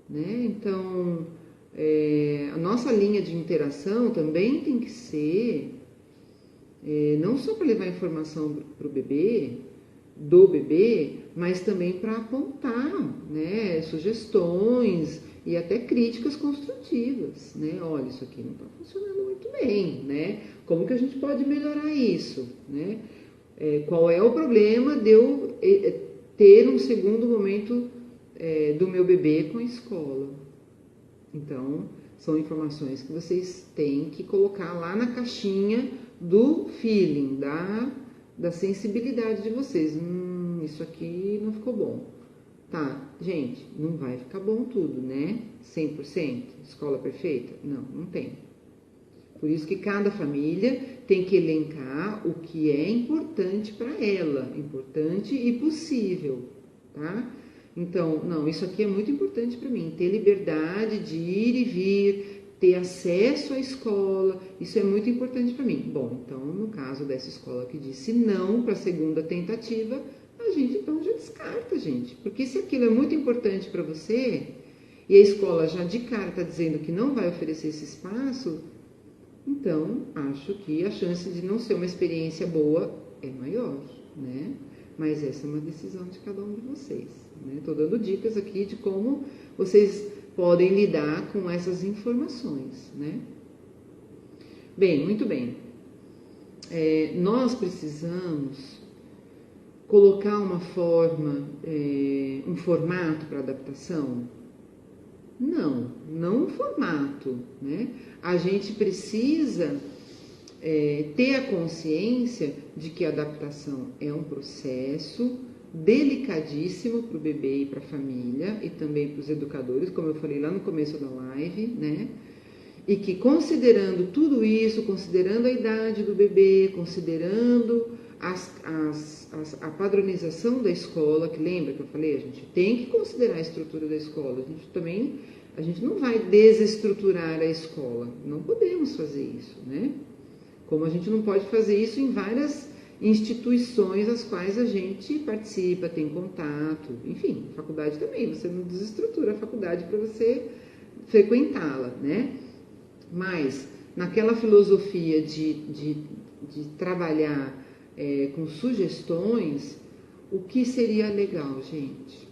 né? Então, a nossa linha de interação também tem que ser não só para levar informação para o bebê, do bebê, mas também para apontar, né, sugestões e até críticas construtivas, né? Olha, isso aqui não está funcionando muito bem, né? Como que a gente pode melhorar isso, né? Qual é o problema de eu ter um segundo momento do meu bebê com a escola? Então, são informações que vocês têm que colocar lá na caixinha do feeling, da sensibilidade de vocês. Isso aqui não ficou bom. Tá, gente, não vai ficar bom tudo, né? 100%? Escola perfeita? Não, não tem. Por isso que cada família tem que elencar o que é importante para ela, importante e possível, tá? Então, não, isso aqui é muito importante para mim, ter liberdade de ir e vir, ter acesso à escola, isso é muito importante para mim. Bom, então, no caso dessa escola que disse não para a segunda tentativa, a gente então já descarta, gente. Porque se aquilo é muito importante para você, e a escola já de cara está dizendo que não vai oferecer esse espaço, então, acho que a chance de não ser uma experiência boa é maior, né? Mas essa é uma decisão de cada um de vocês, né? Estou dando dicas aqui de como vocês podem lidar com essas informações, né? Bem, muito bem. Nós precisamos colocar uma forma, um formato para adaptação? Não um formato, né? A gente precisa ter a consciência de que a adaptação é um processo delicadíssimo para o bebê e para a família e também para os educadores, como eu falei lá no começo da live, né? E que considerando tudo isso, considerando a idade do bebê, considerando a padronização da escola, que lembra que eu falei, a gente tem que considerar a estrutura da escola, a gente não vai desestruturar a escola, não podemos fazer isso, né? Como a gente não pode fazer isso em várias instituições as quais a gente participa, tem contato, enfim, faculdade também, você não desestrutura a faculdade para você frequentá-la, né? Mas naquela filosofia de trabalhar com sugestões, o que seria legal, gente?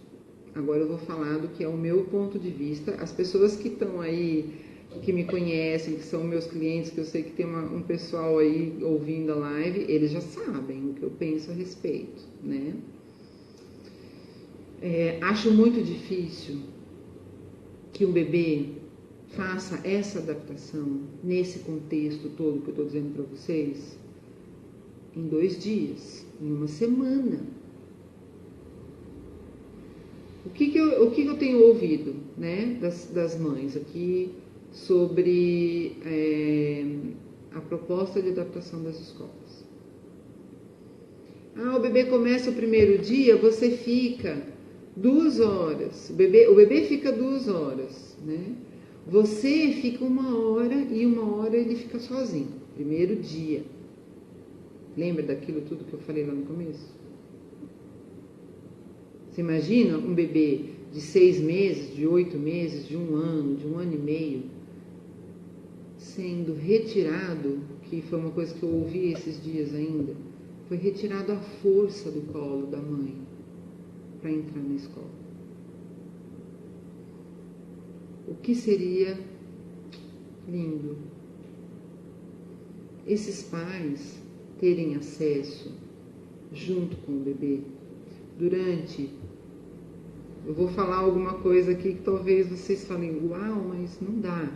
Agora eu vou falar do que é o meu ponto de vista. As pessoas que estão aí, que me conhecem, que são meus clientes, que eu sei que tem um pessoal aí ouvindo a live, eles já sabem o que eu penso a respeito, né? Acho muito difícil que um bebê faça essa adaptação nesse contexto todo que eu estou dizendo para vocês em 2 dias, em uma semana. O que eu tenho ouvido, né, das mães aqui sobre a proposta de adaptação das escolas? O bebê começa o primeiro dia, você fica 2 horas, o bebê fica 2 horas, né? Você fica 1 hora e 1 hora ele fica sozinho, primeiro dia. Lembra daquilo tudo que eu falei lá no começo? Você imagina um bebê de 6 meses, de 8 meses, de 1 ano, de 1 ano e meio, sendo retirado, que foi uma coisa que eu ouvi esses dias ainda, foi retirado à força do colo da mãe para entrar na escola. O que seria lindo? Esses pais terem acesso, junto com o bebê, durante... Eu vou falar alguma coisa aqui que talvez vocês falem, uau, mas não dá.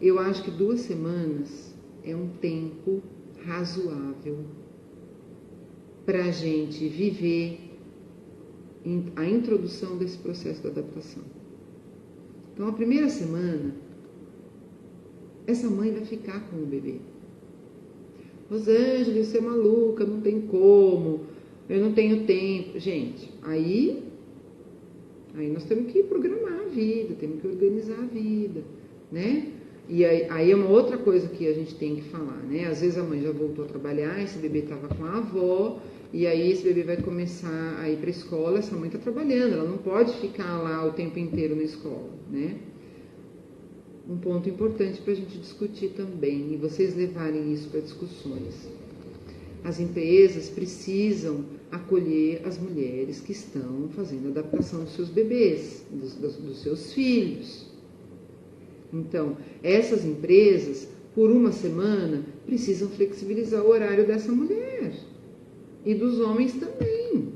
Eu acho que 2 semanas é um tempo razoável para a gente viver a introdução desse processo de adaptação. Então, a primeira semana, essa mãe vai ficar com o bebê. Rosângela, você é maluca, não tem como, eu não tenho tempo. Gente, aí nós temos que programar a vida, temos que organizar a vida, né? E aí é uma outra coisa que a gente tem que falar, né? Às vezes a mãe já voltou a trabalhar, esse bebê estava com a avó, e aí esse bebê vai começar a ir para a escola, essa mãe está trabalhando, ela não pode ficar lá o tempo inteiro na escola, né? Um ponto importante para a gente discutir também, e vocês levarem isso para discussões. As empresas precisam acolher as mulheres que estão fazendo a adaptação dos seus bebês, dos seus filhos. Então, essas empresas, por 1 semana, precisam flexibilizar o horário dessa mulher. E dos homens também,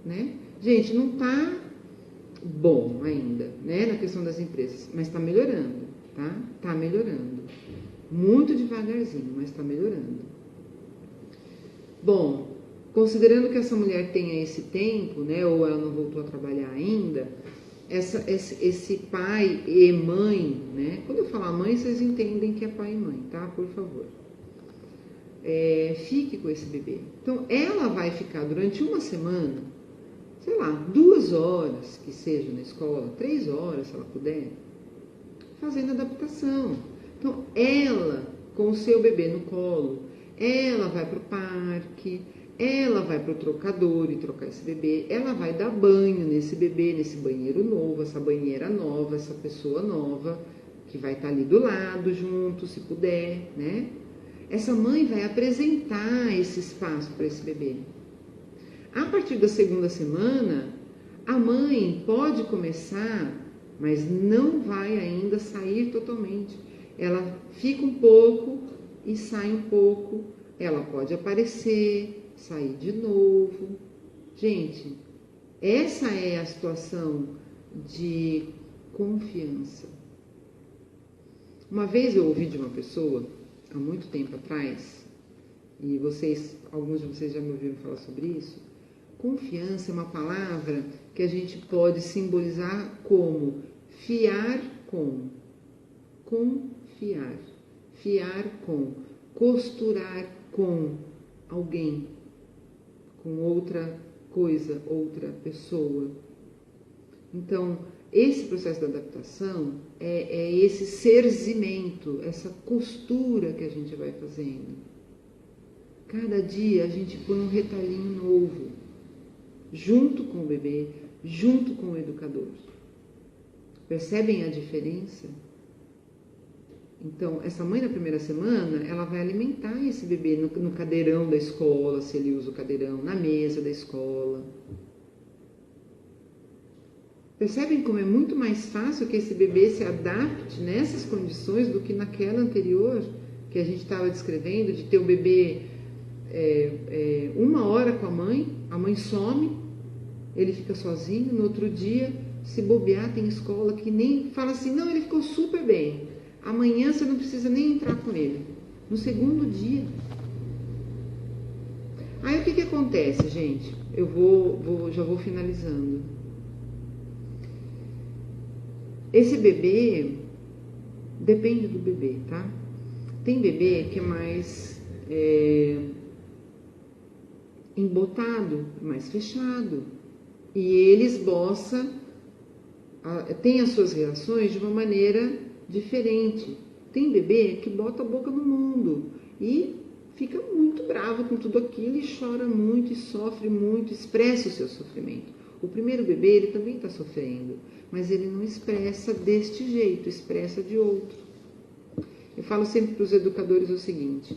né? Gente, não está bom ainda, né, na questão das empresas, mas está melhorando, tá? Está melhorando. Muito devagarzinho, mas está melhorando. Bom, considerando que essa mulher tenha esse tempo, né, ou ela não voltou a trabalhar ainda, esse pai e mãe, né? Quando eu falar mãe, vocês entendem que é pai e mãe, tá? Por favor. Fique com esse bebê. Então, ela vai ficar durante 1 semana, sei lá, 2 horas que seja na escola, 3 horas, se ela puder, fazendo adaptação. Então, ela, com o seu bebê no colo, ela vai para o parque, ela vai para o trocador e trocar esse bebê, ela vai dar banho nesse bebê, nesse banheiro novo, essa banheira nova, essa pessoa nova, que vai estar ali do lado, junto, se puder, né? Essa mãe vai apresentar esse espaço para esse bebê. A partir da 2ª semana, a mãe pode começar, mas não vai ainda sair totalmente. Ela fica um pouco e sai um pouco. Ela pode aparecer, sair de novo. Gente, essa é a situação de confiança. Uma vez eu ouvi de uma pessoa, há muito tempo atrás, e alguns de vocês já me ouviram falar sobre isso. Confiança é uma palavra que a gente pode simbolizar como fiar com, confiar, fiar com, costurar com alguém, com outra coisa, outra pessoa. Então, esse processo de adaptação é esse serzimento, essa costura que a gente vai fazendo. Cada dia a gente põe um retalhinho novo, junto com o bebê, junto com o educador. Percebem a diferença? Então, essa mãe na primeira semana, ela vai alimentar esse bebê no cadeirão da escola, se ele usa o cadeirão, na mesa da escola. Percebem como é muito mais fácil que esse bebê se adapte nessas condições do que naquela anterior, que a gente estava descrevendo, de ter o bebê 1 hora com a mãe some, ele fica sozinho, no outro dia, se bobear, tem escola que nem fala assim, não, ele ficou super bem, amanhã você não precisa nem entrar com ele, no 2º dia. Aí o que acontece, gente? Eu já vou finalizando. Esse bebê, depende do bebê, tá? Tem bebê que é mais embotado, mais fechado. E ele esboça, tem as suas reações de uma maneira diferente. Tem bebê que bota a boca no mundo e fica muito bravo com tudo aquilo e chora muito e sofre muito, expressa o seu sofrimento. O primeiro bebê, ele também está sofrendo, mas ele não expressa deste jeito, expressa de outro. Eu falo sempre para os educadores o seguinte: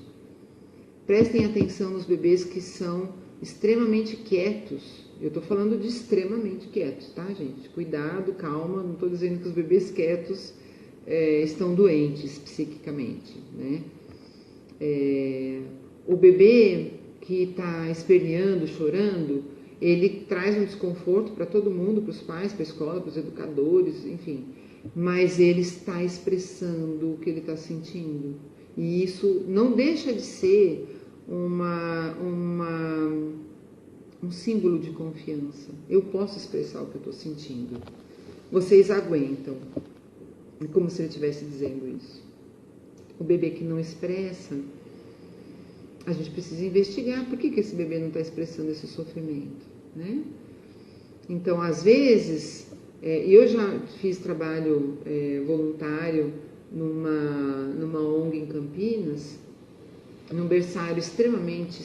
prestem atenção nos bebês que são extremamente quietos. Eu estou falando de extremamente quietos, tá, gente? Cuidado, calma, não estou dizendo que os bebês quietos estão doentes psiquicamente, né? O bebê que está esperneando, chorando, ele traz um desconforto para todo mundo, para os pais, para a escola, para os educadores, enfim. Mas ele está expressando o que ele está sentindo. E isso não deixa de ser um símbolo de confiança. Eu posso expressar o que eu estou sentindo. Vocês aguentam. É como se ele estivesse dizendo isso. O bebê que não expressa, a gente precisa investigar por que esse bebê não está expressando esse sofrimento, né? Então, às vezes, eu já fiz trabalho voluntário numa ONG em Campinas, num berçário extremamente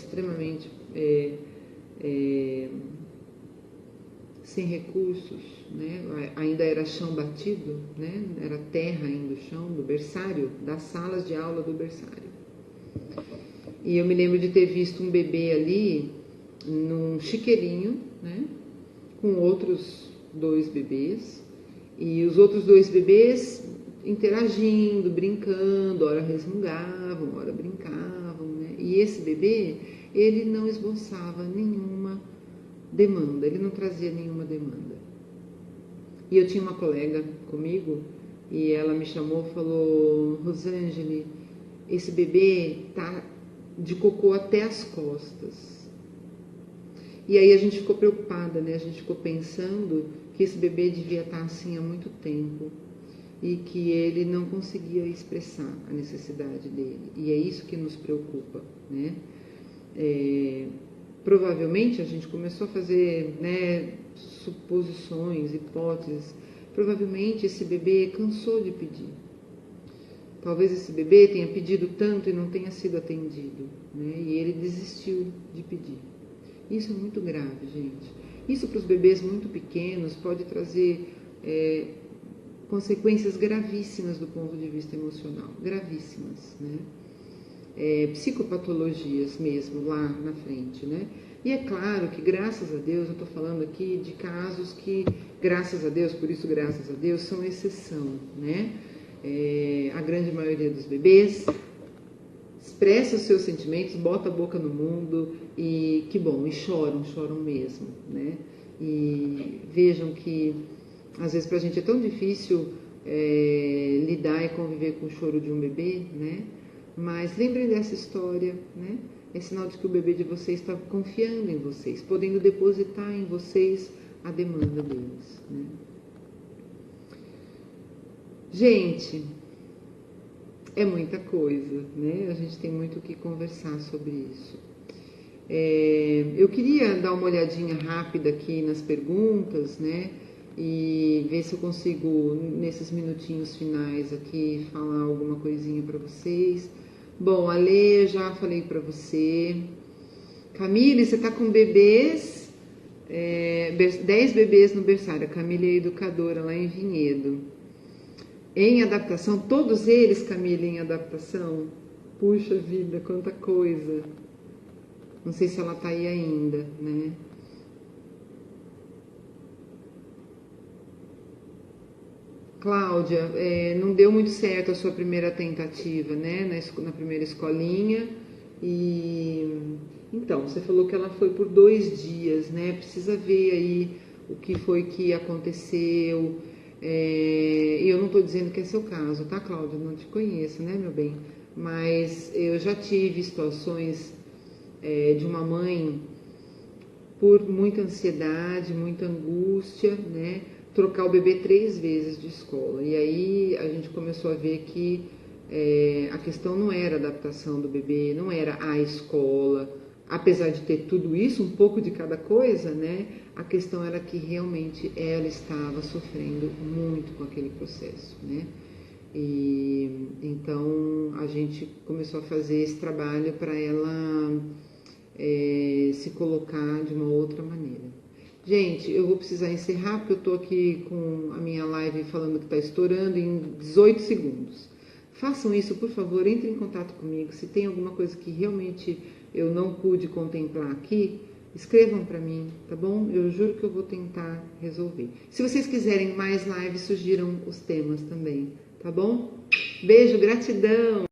sem recursos, né? Ainda era chão batido, né? Era terra ainda o chão do berçário, das salas de aula do berçário. E eu me lembro de ter visto um bebê ali num chiqueirinho, né? Com outros 2 bebês, e os outros 2 bebês interagindo, brincando, ora resmungavam, ora brincavam, né? E esse bebê, ele não esboçava nenhuma demanda, ele não trazia nenhuma demanda. E eu tinha uma colega comigo, e ela me chamou e falou: Rosângela, esse bebê tá de cocô até as costas. E aí a gente ficou preocupada, né? A gente ficou pensando que esse bebê devia estar assim há muito tempo e que ele não conseguia expressar a necessidade dele. E é isso que nos preocupa, né? Provavelmente a gente começou a fazer, né, suposições, hipóteses. Provavelmente esse bebê cansou de pedir. Talvez esse bebê tenha pedido tanto e não tenha sido atendido, né? E ele desistiu de pedir. Isso é muito grave, gente. Isso para os bebês muito pequenos pode trazer consequências gravíssimas do ponto de vista emocional. Gravíssimas, né? Psicopatologias mesmo lá na frente, né? E é claro que, graças a Deus, eu estou falando aqui de casos que, graças a Deus, por isso graças a Deus, são exceção, né? A grande maioria dos bebês expressa os seus sentimentos, bota a boca no mundo e que bom, e choram mesmo, né? E vejam que às vezes pra gente é tão difícil lidar e conviver com o choro de um bebê, né? Mas lembrem dessa história, né? É sinal de que o bebê de vocês está confiando em vocês, podendo depositar em vocês a demanda deles, né? Gente, é muita coisa, né? A gente tem muito o que conversar sobre isso. Eu queria dar uma olhadinha rápida aqui nas perguntas, né? E ver se eu consigo, nesses minutinhos finais aqui, falar alguma coisinha para vocês. Bom, Ale, já falei para você. Camille, você está com bebês, 10 bebês no berçário. A Camille é educadora lá em Vinhedo. Em adaptação, todos eles, Camille, em adaptação? Puxa vida, quanta coisa. Não sei se ela está aí ainda, né? Cláudia, não deu muito certo a sua primeira tentativa, né? Na primeira escolinha. E então, você falou que ela foi por 2 dias, né? Precisa ver aí o que foi que aconteceu. Eu não estou dizendo que é seu caso, tá, Cláudia? Eu não te conheço, né, meu bem? Mas eu já tive situações de uma mãe, por muita ansiedade, muita angústia, né? Trocar o bebê 3 vezes de escola. E aí a gente começou a ver que a questão não era a adaptação do bebê, não era a escola. Apesar de ter tudo isso, um pouco de cada coisa, né? A questão era que realmente ela estava sofrendo muito com aquele processo, né? E então a gente começou a fazer esse trabalho para ela se colocar de uma outra maneira. Gente, eu vou precisar encerrar porque eu estou aqui com a minha live falando que está estourando em 18 segundos. Façam isso, por favor, entrem em contato comigo. Se tem alguma coisa que realmente eu não pude contemplar aqui, escrevam para mim, tá bom? Eu juro que eu vou tentar resolver. Se vocês quiserem mais lives, sugiram os temas também, tá bom? Beijo, gratidão!